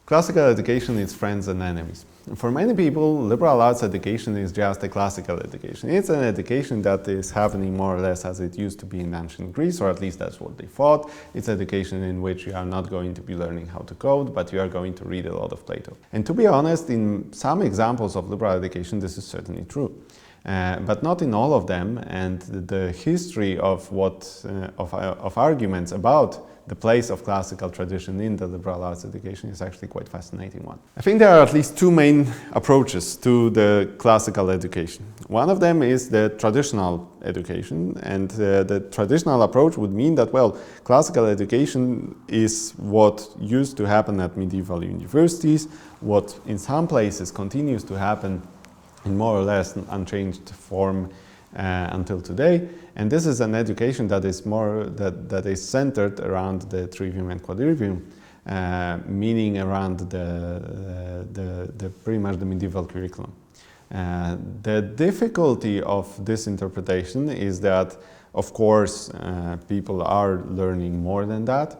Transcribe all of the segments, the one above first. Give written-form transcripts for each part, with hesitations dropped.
Classical education is friends and enemies. For many people, liberal arts education is just a classical education. It's an education that is happening more or less as it used to be in ancient Greece, or at least that's what they thought. It's education in which you are not going to be learning how to code, but you are going to read a lot of Plato. And to be honest, in some examples of liberal education, this is certainly true. But not in all of them, and the history of arguments about the place of classical tradition in the liberal arts education is actually quite fascinating one. I think there are at least two main approaches to the classical education. One of them is the traditional education, and the traditional approach would mean that, well, classical education is what used to happen at medieval universities, what in some places continues to happen in more or less unchanged form until today, and this is an education that is that is centered around the trivium and quadrivium, meaning around the pretty much the medieval curriculum. The difficulty of this interpretation is that, of course, people are learning more than that,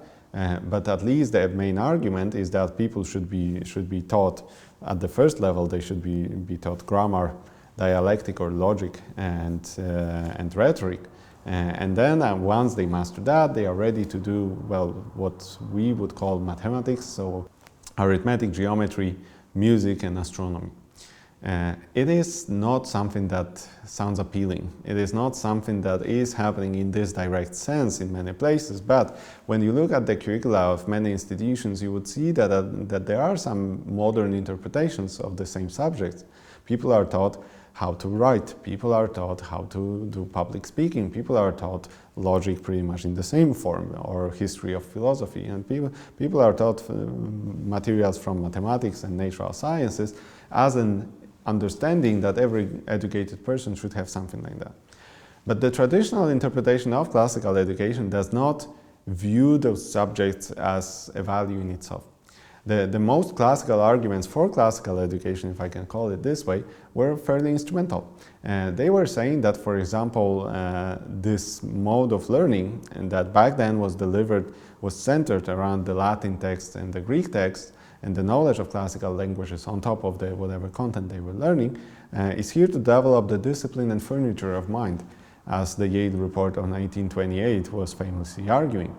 but at least the main argument is that people should be taught at the first level. They should be taught grammar, dialectic or logic, and rhetoric, and then once they master that, they are ready to do, well, what we would call mathematics, so arithmetic, geometry, music, and astronomy. It is not something that sounds appealing. It is not something that is happening in this direct sense in many places, but when you look at the curricula of many institutions, you would see that there are some modern interpretations of the same subjects. People are taught how to write, people are taught how to do public speaking, people are taught logic pretty much in the same form, or history of philosophy, and people are taught materials from mathematics and natural sciences as an understanding that every educated person should have something like that. But the traditional interpretation of classical education does not view those subjects as a value in itself. The most classical arguments for classical education, if I can call it this way, were fairly instrumental. They were saying that, for example, this mode of learning, and that back then was centered around the Latin text and the Greek text, and the knowledge of classical languages on top of the whatever content they were learning, is here to develop the discipline and furniture of mind, as the Yale report of 1928 was famously arguing.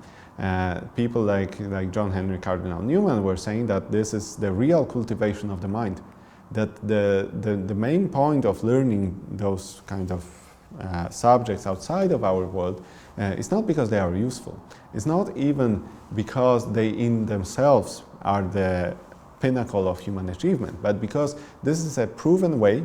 People like John Henry Cardinal Newman were saying that this is the real cultivation of the mind, that the main point of learning those kind of subjects outside of our world is not because they are useful. It's not even because they in themselves are the pinnacle of human achievement, but because this is a proven way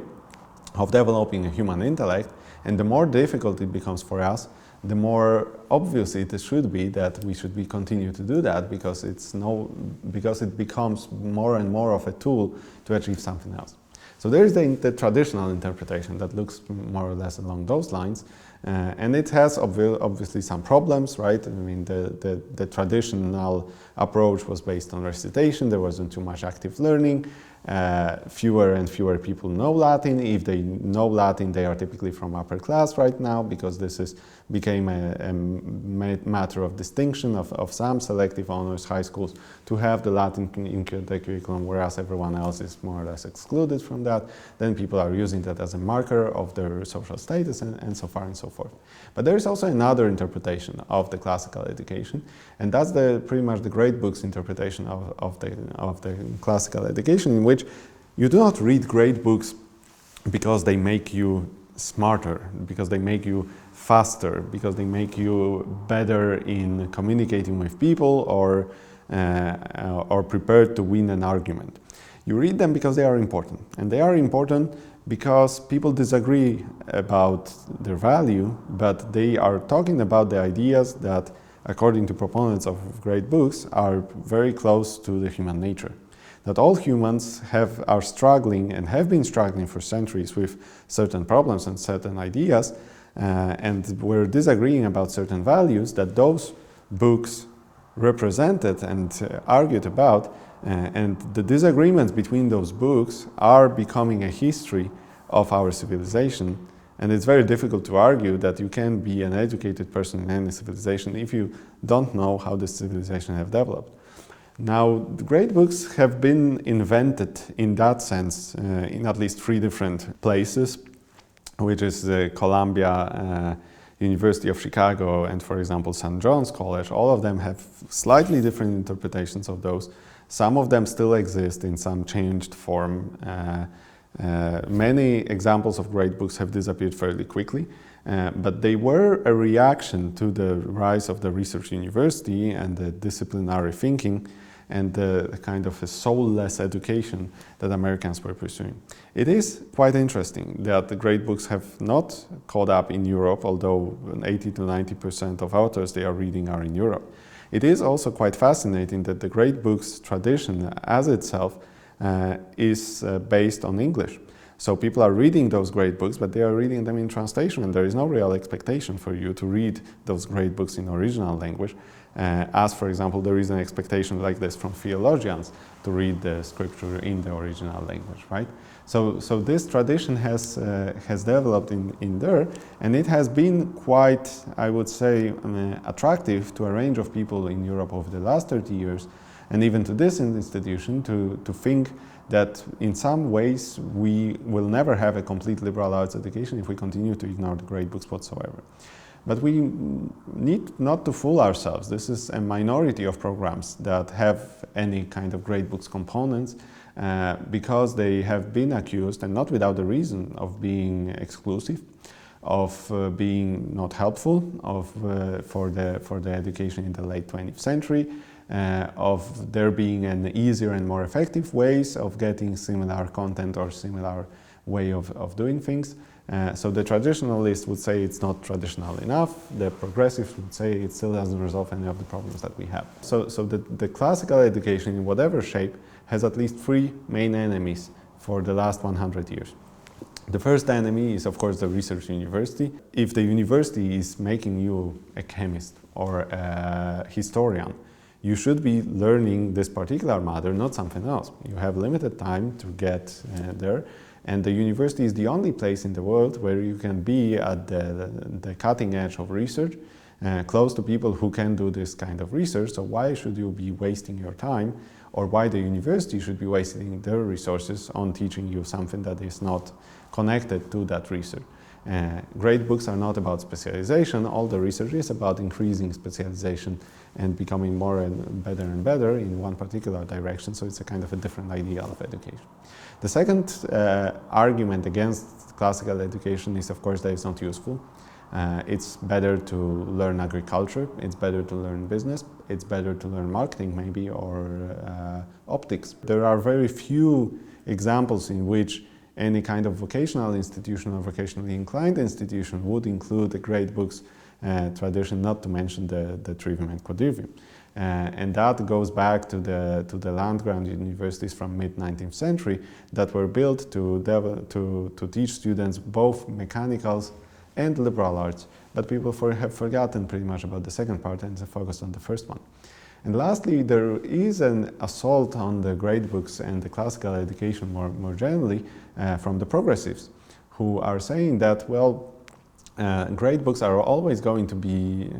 of developing a human intellect, and the more difficult it becomes for us, the more obvious it should be that we should continue to do that, because it becomes more and more of a tool to achieve something else. So there is the traditional interpretation that looks more or less along those lines, and it has obviously some problems, right? I mean, the traditional approach was based on recitation. There wasn't too much active learning. Fewer and fewer people know Latin. If they know Latin, they are typically from upper class right now, because this became a matter of distinction of some selective honors high schools to have the Latin in the curriculum, whereas everyone else is more or less excluded from that. Then people are using that as a marker of their social status, and so far and so forth. But there is also another interpretation of the classical education, and that's pretty much the great books interpretation of the classical education, in which you do not read great books because they make you smarter, because they make you faster, because they make you better in communicating with people, or prepared to win an argument. You read them because they are important, and they are important because people disagree about their value, but they are talking about the ideas that, according to proponents of great books, are very close to the human nature. That all humans are struggling and have been struggling for centuries with certain problems and certain ideas, and we're disagreeing about certain values that those books represented and argued about, and the disagreements between those books are becoming a history of our civilization. And it's very difficult to argue that you can be an educated person in any civilization if you don't know how this civilization have developed. Now, the great books have been invented in that sense in at least 3 different places, which is Columbia, University of Chicago, and for example, St. John's College. All of them have slightly different interpretations of those. Some of them still exist in some changed form. Many examples of great books have disappeared fairly quickly, but they were a reaction to the rise of the research university and the disciplinary thinking and the kind of a soulless education that Americans were pursuing. It is quite interesting that the great books have not caught up in Europe, although 80 to 90% of authors they are reading are in Europe. It is also quite fascinating that the great books tradition as itself is based on English. So people are reading those great books, but they are reading them in translation, and there is no real expectation for you to read those great books in original language. As, for example, there is an expectation like this from theologians to read the scripture in the original language, right? So this tradition has developed in there, and it has been quite, I would say, attractive to a range of people in Europe over the last 30 years, and even to this institution to think that in some ways we will never have a complete liberal arts education if we continue to ignore the great books whatsoever. But we need not to fool ourselves. This is a minority of programs that have any kind of great books components because they have been accused, and not without a reason, of being exclusive, of being not helpful, for the education in the late 20th century, of there being an easier and more effective ways of getting similar content or similar way of doing things. So the traditionalist would say it's not traditional enough. The progressives would say it still doesn't resolve any of the problems that we have. So the classical education, in whatever shape, has at least 3 main enemies for the last 100 years. The first enemy is, of course, the research university. If the university is making you a chemist or a historian, you should be learning this particular matter, not something else. You have limited time to get there. And the university is the only place in the world where you can be at the cutting edge of research, close to people who can do this kind of research. So why should you be wasting your time, or why the university should be wasting their resources on teaching you something that is not connected to that research? Great books are not about specialization. All the research is about increasing specialization and becoming more and better in one particular direction. So it's a kind of a different ideal of education. The second argument against classical education is, of course, that it's not useful. It's better to learn agriculture, it's better to learn business, it's better to learn marketing maybe, or optics. There are very few examples in which any kind of vocational institution or vocationally inclined institution would include the great books tradition, not to mention the trivium and quadrivium. And that goes back to the land-grant universities from mid-19th century that were built to teach students both mechanicals and liberal arts. But people have forgotten pretty much about the second part and focused on the first one. And lastly, there is an assault on the great books and the classical education more generally from the progressives, who are saying that, well, great books are always going to be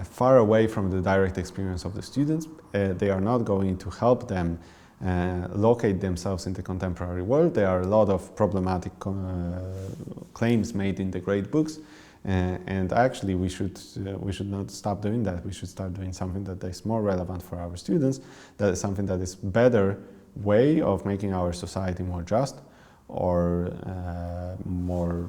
far away from the direct experience of the students. They are not going to help them locate themselves in the contemporary world. There are a lot of problematic claims made in the great books. And actually we should not stop doing that. We should start doing something that is more relevant for our students, that is something that is better way of making our society more just or more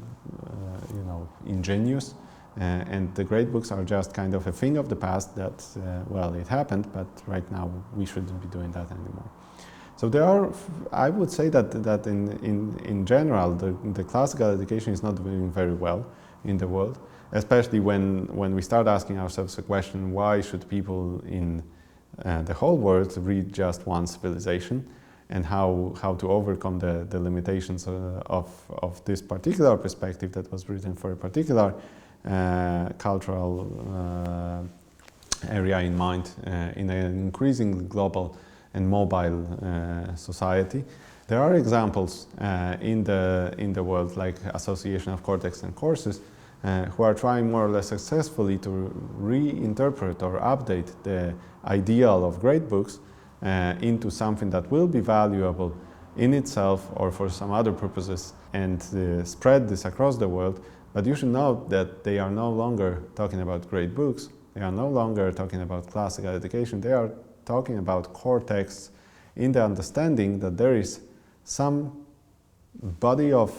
ingenious. And the great books are just kind of a thing of the past that, well, it happened, but right now we shouldn't be doing that anymore. So there are, I would say that in general, the classical education is not doing very well in the world, especially when we start asking ourselves the question, why should people in the whole world read just one civilization, and how to overcome the limitations of this particular perspective that was written for a particular cultural area in mind in an increasingly global and mobile society. There are examples in the world, like Association of Cortex and Courses, who are trying more or less successfully to reinterpret or update the ideal of great books into something that will be valuable in itself or for some other purposes and spread this across the world. But you should know that they are no longer talking about great books. They are no longer talking about classical education. They are talking about core texts in the understanding that there is some body of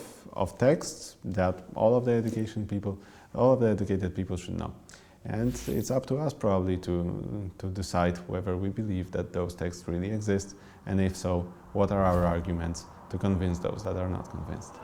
texts that all of the educated people should know. And it's up to us probably to decide whether we believe that those texts really exist, and if so, what are our arguments to convince those that are not convinced.